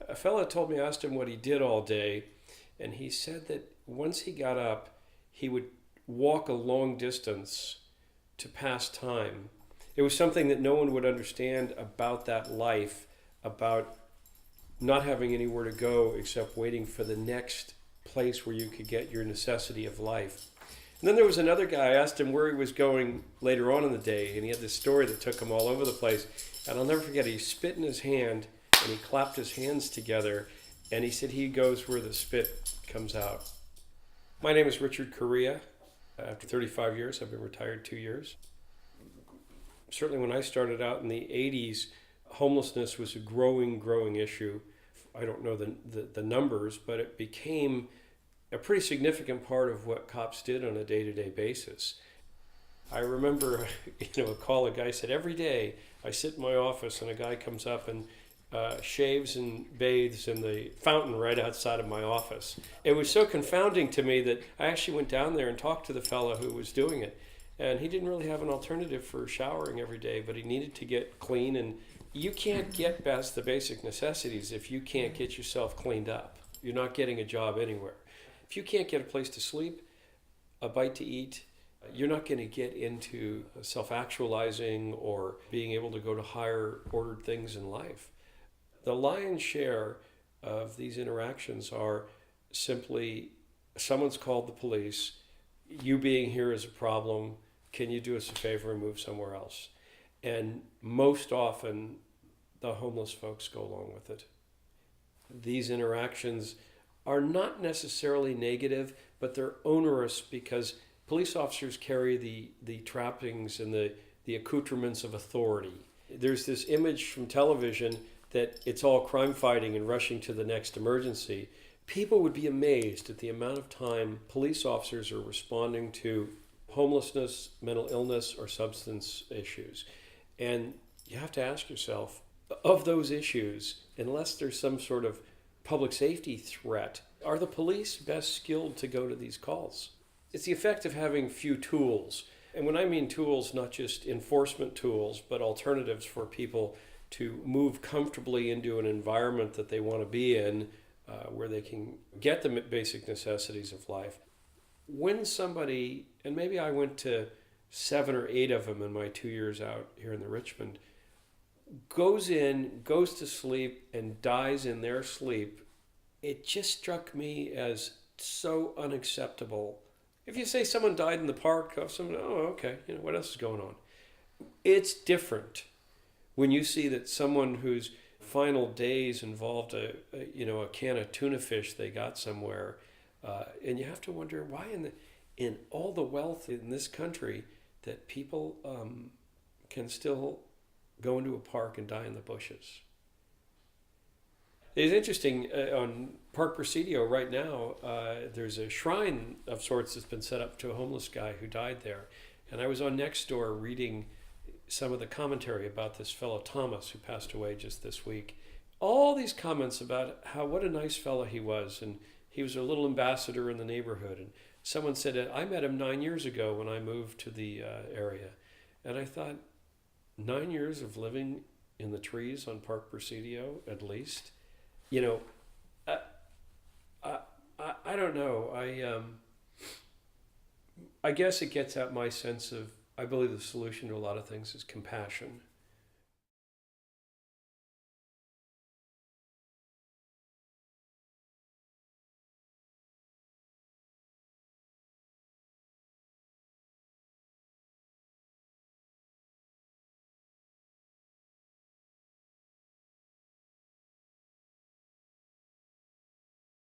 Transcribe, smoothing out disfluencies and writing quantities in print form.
a fella told me, I asked him what he did all day, and he said that once he got up, he would walk a long distance to pass time. It was something that no one would understand about that life, about not having anywhere to go except waiting for the next place where you could get your necessity of life. And then there was another guy, I asked him where he was going later on in the day, and he had this story that took him all over the place. And I'll never forget, he spit in his hand, and he clapped his hands together, and he said he goes where the spit comes out. My name is Richard Corriea. After 35 years, I've been retired 2 years. Certainly when I started out in the 80s, homelessness was a growing issue. I don't know the numbers, but it became a pretty significant part of what cops did on a day-to-day basis. I remember, a call, a guy said, every day I sit in my office and a guy comes up and shaves and bathes in the fountain right outside of my office. It was so confounding to me that I actually went down there and talked to the fellow who was doing it. And he didn't really have an alternative for showering every day, but he needed to get clean. And you can't get past the basic necessities if you can't get yourself cleaned up. You're not getting a job anywhere. If you can't get a place to sleep, a bite to eat, you're not going to get into self-actualizing or being able to go to higher ordered things in life. The lion's share of these interactions are simply someone's called the police, you being here is a problem, can you do us a favor and move somewhere else? And most often the homeless folks go along with it. These interactions are not necessarily negative, but they're onerous because police officers carry the trappings and the accoutrements of authority. There's this image from television that it's all crime fighting and rushing to the next emergency. People would be amazed at the amount of time police officers are responding to homelessness, mental illness, or substance issues. And you have to ask yourself, of those issues, unless there's some sort of public safety threat, are the police best skilled to go to these calls? It's the effect of having few tools. And when I mean tools, not just enforcement tools, but alternatives for people to move comfortably into an environment that they want to be in, where they can get the basic necessities of life. When somebody, and maybe I went to 7 or 8 of them in my 2 years out here in the Richmond, goes in, goes to sleep, and dies in their sleep, it just struck me as so unacceptable. If you say someone died in the park, okay, what else is going on? It's different when you see that someone whose final days involved a can of tuna fish they got somewhere, and you have to wonder why in all the wealth in this country that people can still go into a park and die in the bushes. It's interesting, on Park Presidio right now, there's a shrine of sorts that's been set up to a homeless guy who died there. And I was on Nextdoor reading some of the commentary about this fellow Thomas who passed away just this week. All these comments about what a nice fellow he was, and he was a little ambassador in the neighborhood. And someone said, I met him 9 years ago when I moved to the area. And I thought, 9 years of living in the trees on Park Presidio, at least? I don't know. I guess it gets at my sense of, I believe the solution to a lot of things is compassion.